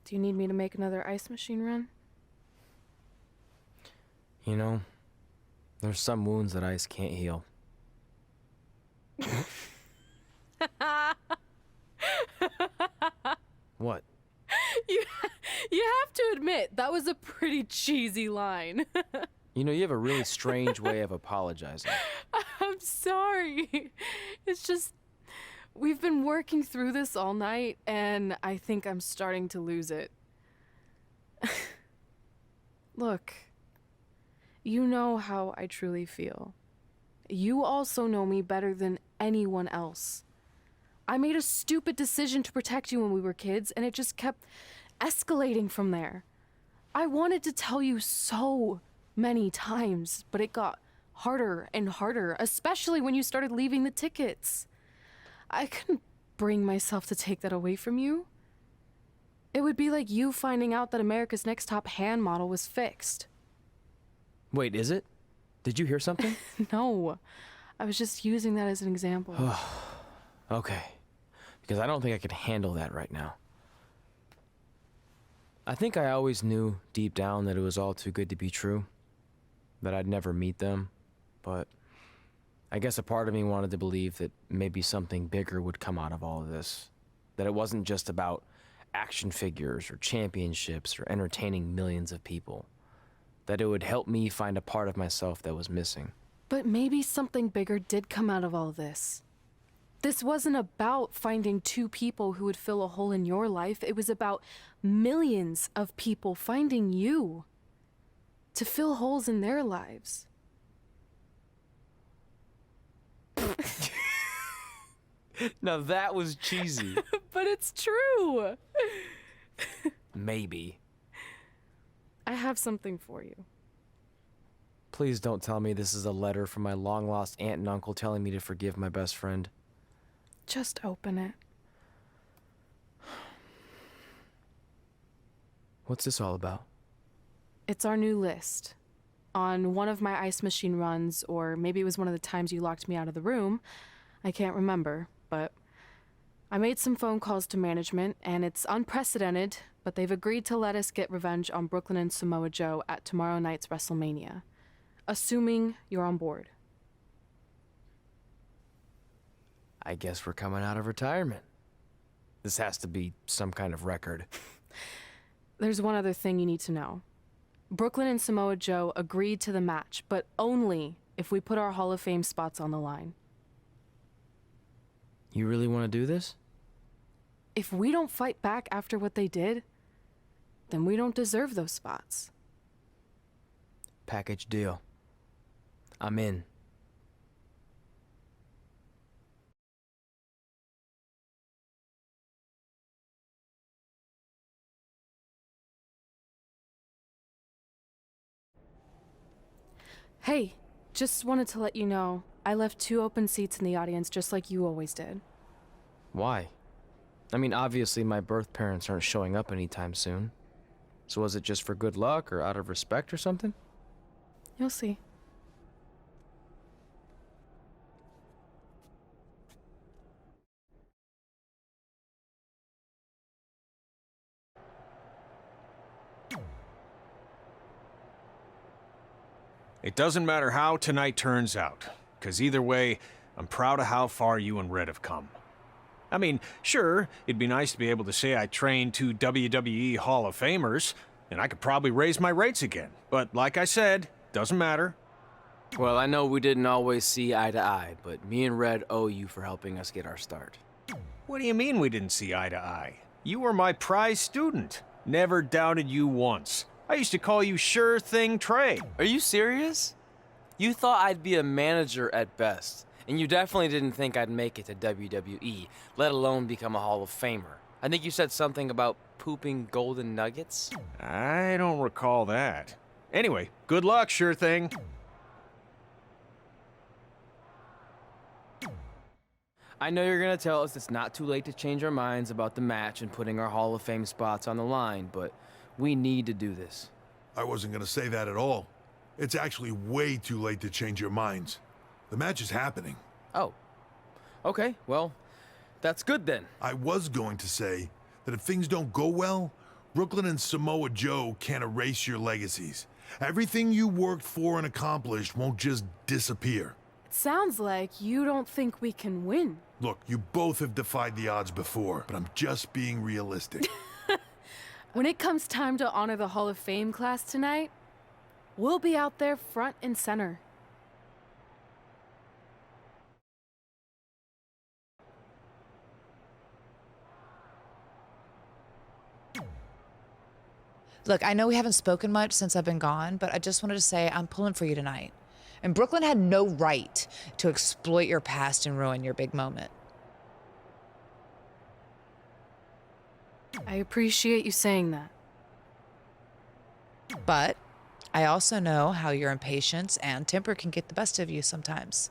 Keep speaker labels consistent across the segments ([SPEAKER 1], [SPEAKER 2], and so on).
[SPEAKER 1] Do you need me to make another ice machine run?
[SPEAKER 2] You know, there's some wounds that ice can't heal. What?
[SPEAKER 1] You, you have to admit, that was a pretty cheesy line.
[SPEAKER 2] You know, you have a really strange way of apologizing.
[SPEAKER 1] I'm sorry. It's just, we've been working through this all night, and I think I'm starting to lose it. Look, you know how I truly feel. You also know me better than anyone else. I made a stupid decision to protect you when we were kids, and it just kept escalating from there. I wanted to tell you so many times, but it got harder and harder, especially when you started leaving the tickets. I couldn't bring myself to take that away from you. It would be like you finding out that America's Next Top hand model was fixed.
[SPEAKER 2] Wait, is it? Did you hear something?
[SPEAKER 1] No, I was just using that as an example.
[SPEAKER 2] Okay, because I don't think I could handle that right now. I think I always knew deep down that it was all too good to be true, that I'd never meet them, but I guess a part of me wanted to believe that maybe something bigger would come out of all of this, that it wasn't just about action figures or championships or entertaining millions of people, that it would help me find a part of myself that was missing.
[SPEAKER 1] But maybe something bigger did come out of all this. This wasn't about finding two people who would fill a hole in your life. It was about millions of people finding you to fill holes in their lives.
[SPEAKER 2] Now that was cheesy.
[SPEAKER 1] But it's true.
[SPEAKER 2] Maybe.
[SPEAKER 1] I have something for you.
[SPEAKER 2] Please don't tell me this is a letter from my long-lost aunt and uncle telling me to forgive my best friend.
[SPEAKER 1] Just open it.
[SPEAKER 2] What's this all about?
[SPEAKER 1] It's our new list. On one of my ice machine runs, or maybe it was one of the times you locked me out of the room. I can't remember, but I made some phone calls to management, and it's unprecedented, but they've agreed to let us get revenge on Brooklyn and Samoa Joe at tomorrow night's WrestleMania. Assuming you're on board.
[SPEAKER 2] I guess we're coming out of retirement. This has to be some kind of record.
[SPEAKER 1] There's one other thing you need to know. Brooklyn and Samoa Joe agreed to the match, but only if we put our Hall of Fame spots on the line.
[SPEAKER 2] You really want to do this?
[SPEAKER 1] If we don't fight back after what they did, then we don't deserve those spots.
[SPEAKER 2] Package deal. I'm in.
[SPEAKER 1] Hey, just wanted to let you know, I left 2 open seats in the audience just like you always did.
[SPEAKER 2] Why? I mean, obviously my birth parents aren't showing up anytime soon. So was it just for good luck or out of respect or something?
[SPEAKER 1] You'll see.
[SPEAKER 3] It doesn't matter how tonight turns out, because either way, I'm proud of how far you and Red have come. I mean, sure, it'd be nice to be able to say I trained 2 WWE Hall of Famers, and I could probably raise my rates again. But like I said, doesn't matter.
[SPEAKER 2] Well, I know we didn't always see eye to eye, but me and Red owe you for helping us get our start.
[SPEAKER 3] What do you mean we didn't see eye to eye? You were my prize student. Never doubted you once. I used to call you Sure Thing Trey.
[SPEAKER 2] Are you serious? You thought I'd be a manager at best, and you definitely didn't think I'd make it to WWE, let alone become a Hall of Famer. I think you said something about pooping golden nuggets?
[SPEAKER 3] I don't recall that. Anyway, good luck, Sure Thing.
[SPEAKER 2] I know you're gonna tell us it's not too late to change our minds about the match and putting our Hall of Fame spots on the line, but we need to do this.
[SPEAKER 4] I wasn't gonna say that at all. It's actually way too late to change your minds. The match is happening.
[SPEAKER 2] Oh. Okay, well, that's good then.
[SPEAKER 4] I was going to say that if things don't go well, Brooklyn and Samoa Joe can't erase your legacies. Everything you worked for and accomplished won't just disappear.
[SPEAKER 1] It sounds like you don't think we can win.
[SPEAKER 4] Look, you both have defied the odds before, but I'm just being realistic.
[SPEAKER 1] When it comes time to honor the Hall of Fame class tonight, we'll be out there front and center.
[SPEAKER 5] Look, I know we haven't spoken much since I've been gone, but I just wanted to say I'm pulling for you tonight. And Brooklyn had no right to exploit your past and ruin your big moment.
[SPEAKER 1] I appreciate you saying that.
[SPEAKER 5] But I also know how your impatience and temper can get the best of you sometimes.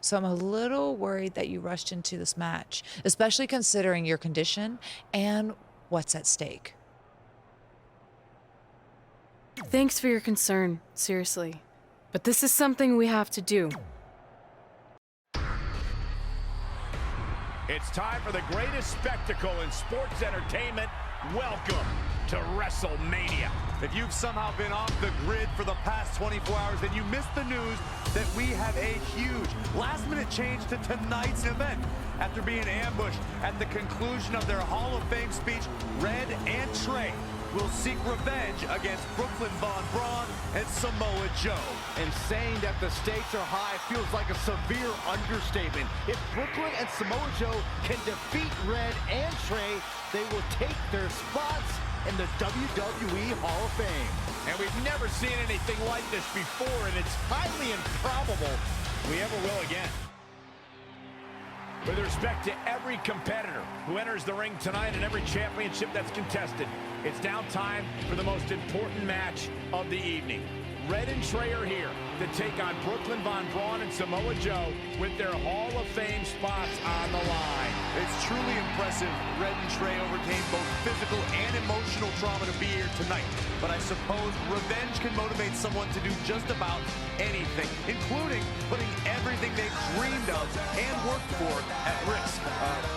[SPEAKER 5] So I'm a little worried that you rushed into this match, especially considering your condition and what's at stake.
[SPEAKER 1] Thanks for your concern, seriously. But this is something we have to do.
[SPEAKER 6] It's time for the greatest spectacle in sports entertainment. Welcome to WrestleMania.
[SPEAKER 7] If you've somehow been off the grid for the past 24 hours, then you missed the news that we have a huge last-minute change to tonight's event. After being ambushed at the conclusion of their Hall of Fame speech, Red and Trey will seek revenge against Brooklyn Von Braun and Samoa Joe.
[SPEAKER 6] And saying that the stakes are high feels like a severe understatement. If Brooklyn and Samoa Joe can defeat Red and Trey, they will take their spots in the WWE Hall of Fame. And we've never seen anything like this before, and it's highly improbable we ever will again. With respect to every competitor who enters the ring tonight and every championship that's contested, it's now time for the most important match of the evening. Red and Trey are here to take on Brooklyn Von Braun and Samoa Joe with their Hall of Fame spots on the line.
[SPEAKER 7] It's truly impressive Red and Trey overcame both physical and emotional trauma to be here tonight. But I suppose revenge can motivate someone to do just about anything, including putting everything they've dreamed of and worked for at risk.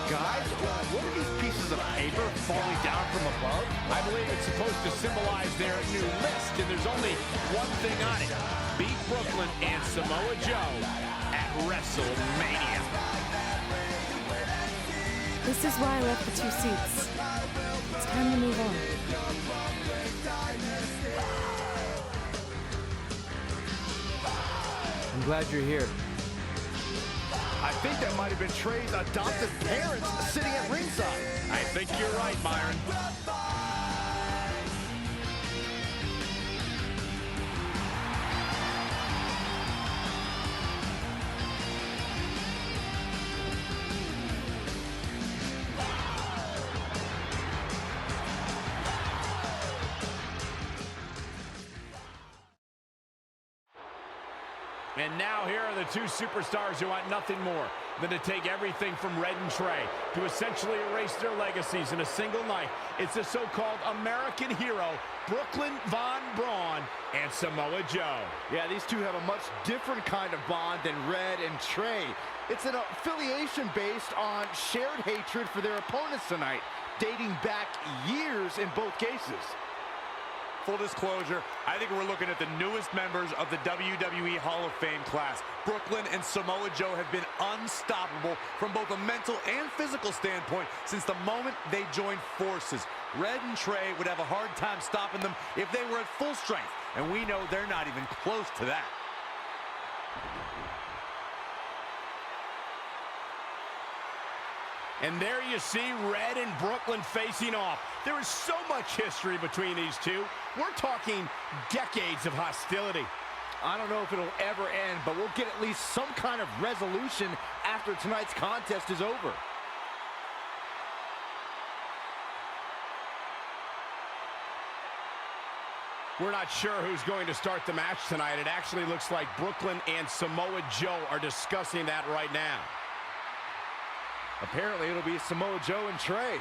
[SPEAKER 6] Guys, what are these pieces of paper falling down from above? I believe it's supposed to symbolize their new list, and there's only one thing on it. Beat Brooklyn and Samoa Joe at WrestleMania.
[SPEAKER 1] This is why I left the 2 seats. It's time to move on.
[SPEAKER 2] I'm glad you're here.
[SPEAKER 6] I think that might have been Trey's adopted parents sitting at ringside. I think you're right, Myron. And now here are the two superstars who want nothing more than to take everything from Red and Trey to essentially erase their legacies in a single night. It's the so-called American hero, Brooklyn Von Braun and Samoa Joe.
[SPEAKER 8] Yeah, these two have a much different kind of bond than Red and Trey. It's an affiliation based on shared hatred for their opponents tonight, dating back years in both cases.
[SPEAKER 7] Full disclosure, I think we're looking at the newest members of the WWE Hall of Fame class. Brooklyn and Samoa Joe have been unstoppable from both a mental and physical standpoint since the moment they joined forces. Red and Trey would have a hard time stopping them if they were at full strength, and we know they're not even close to that.
[SPEAKER 6] And there you see Red and Brooklyn facing off. There is so much history between these two. We're talking decades of hostility.
[SPEAKER 8] I don't know if it'll ever end, but we'll get at least some kind of resolution after tonight's contest is over.
[SPEAKER 6] We're not sure who's going to start the match tonight. It actually looks like Brooklyn and Samoa Joe are discussing that right now.
[SPEAKER 8] Apparently, it'll be Samoa Joe and Trey.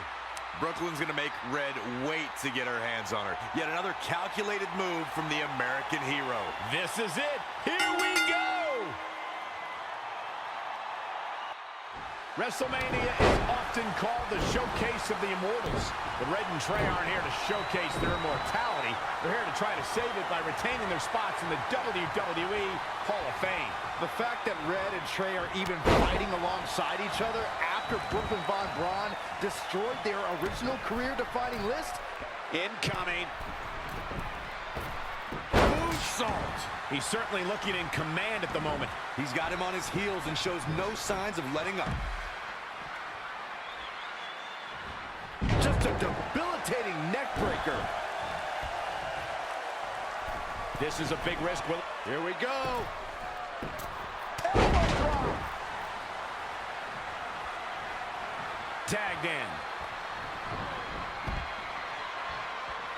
[SPEAKER 7] Brooklyn's going to make Red wait to get her hands on her. Yet another calculated move from the American hero.
[SPEAKER 6] This is it. Here we go. WrestleMania is often called the showcase of the immortals. But Red and Trey aren't here to showcase their immortality. They're here to try to save it by retaining their spots in the WWE Hall of Fame.
[SPEAKER 8] The fact that Red and Trey are even fighting alongside each other after Brooklyn Von Braun destroyed their original career-defining list.
[SPEAKER 6] Incoming. Moonsault. He's certainly looking in command at the moment.
[SPEAKER 7] He's got him on his heels and shows no signs of letting up.
[SPEAKER 8] Just a debilitating neck breaker.
[SPEAKER 6] This is a big risk.
[SPEAKER 8] Here we go.
[SPEAKER 6] Tagged in.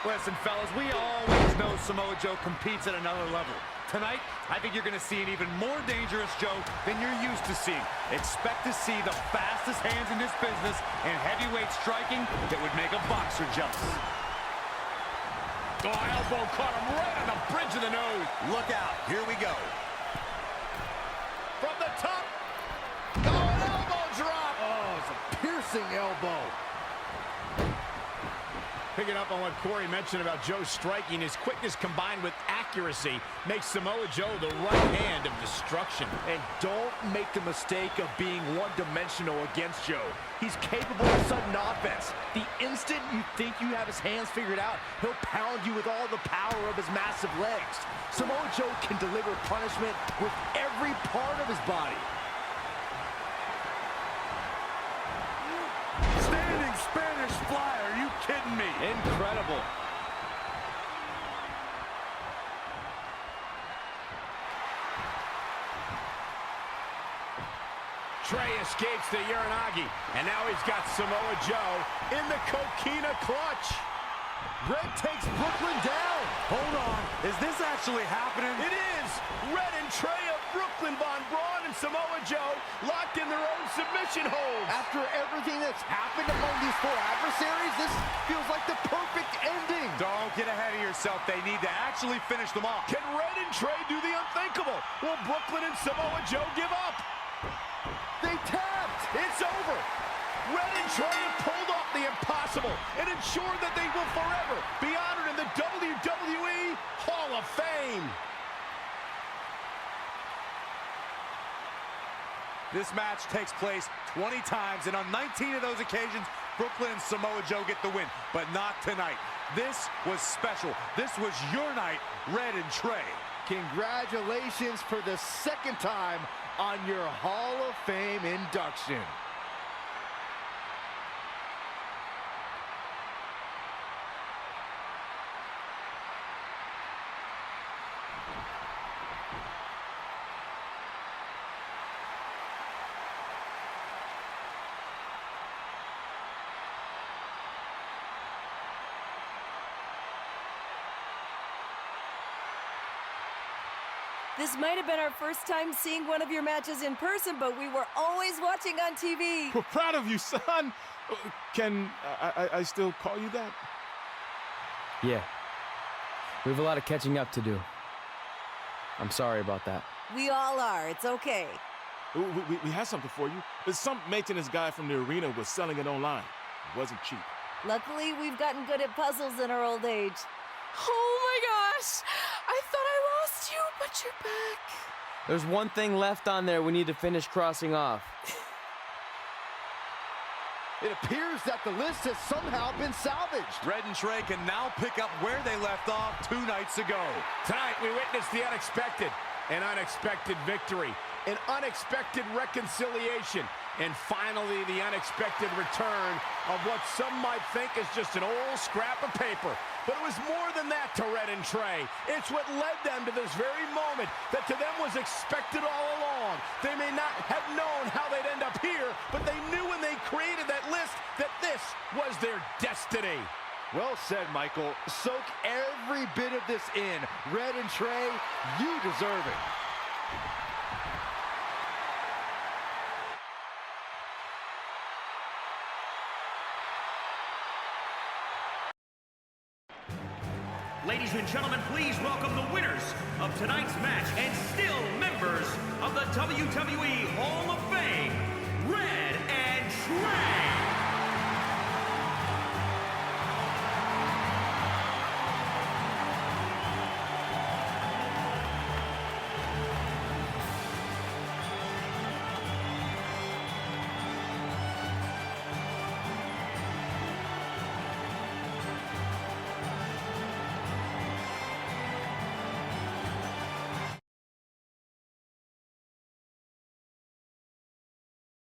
[SPEAKER 6] Listen, fellas, we always know Samoa Joe competes at another level. Tonight, I think you're going to see an even more dangerous Joe than you're used to seeing. Expect to see the fastest hands in this business and heavyweight striking that would make a boxer jealous. Oh, elbow caught him right on the bridge of the nose.
[SPEAKER 7] Look out. Here we go.
[SPEAKER 8] From the top. Oh, an elbow drop. Oh, it's a piercing elbow.
[SPEAKER 6] Picking up on what Corey mentioned about Joe striking, his quickness combined with accuracy makes Samoa Joe the right hand of destruction.
[SPEAKER 8] And don't make the mistake of being one-dimensional against Joe. He's capable of sudden offense. The instant you think you have his hands figured out, he'll pound you with all the power of his massive legs. Samoa Joe can deliver punishment with every part of his body.
[SPEAKER 7] Standing Spanish fly. Are you kidding me?
[SPEAKER 6] Incredible. Trey escapes the Uranagi, and now he's got Samoa Joe in the Coquina clutch.
[SPEAKER 8] Red takes Brooklyn down.
[SPEAKER 7] Hold on. Is this actually happening?
[SPEAKER 6] It is. Red and Trey of Brooklyn, Von Braun and Samoa Joe locked in their own submission holds.
[SPEAKER 8] After everything that's happened among these four adversaries, this feels like the perfect ending.
[SPEAKER 7] Don't get ahead of yourself. They need to actually finish them off.
[SPEAKER 6] Can Red and Trey do the unthinkable? Will Brooklyn and Samoa Joe give up?
[SPEAKER 8] They tapped.
[SPEAKER 6] It's over. Red and Trey have pulled off the impossible and ensured that they will forever be honored in the WWE Hall of Fame.
[SPEAKER 7] This match takes place 20 times, and on 19 of those occasions, Brooklyn and Samoa Joe get the win, but not tonight. This was special. This was your night, Red and Trey.
[SPEAKER 8] Congratulations for the second time on your Hall of Fame induction.
[SPEAKER 9] This might have been our first time seeing one of your matches in person, but we were always watching on TV.
[SPEAKER 10] We're proud of you, son. Can I still call you that?
[SPEAKER 2] Yeah. We have a lot of catching up to do. I'm sorry about that.
[SPEAKER 9] We all are. It's okay.
[SPEAKER 10] We have something for you. Some maintenance guy from the arena was selling it online. It wasn't cheap.
[SPEAKER 9] Luckily, we've gotten good at puzzles in our old age.
[SPEAKER 1] Oh my gosh! I thought I lost you, but you're back.
[SPEAKER 2] There's one thing left on there we need to finish crossing off.
[SPEAKER 8] It appears that the list has somehow been salvaged.
[SPEAKER 7] Red and Trey can now pick up where they left off 2 nights ago.
[SPEAKER 6] Tonight, we witnessed the unexpected, an unexpected victory, an unexpected reconciliation, and finally the unexpected return of what some might think is just an old scrap of paper. But it was more than that to Red and Trey. It's what led them to this very moment that to them was expected all along. They may not have known how they'd end up here, but they knew when they created that list that this was their destiny.
[SPEAKER 8] Well said, Michael. Soak every bit of this in. Red and Trey, you deserve it.
[SPEAKER 11] Ladies and gentlemen, please welcome the winners of tonight's match and still members of the WWE Hall of Fame.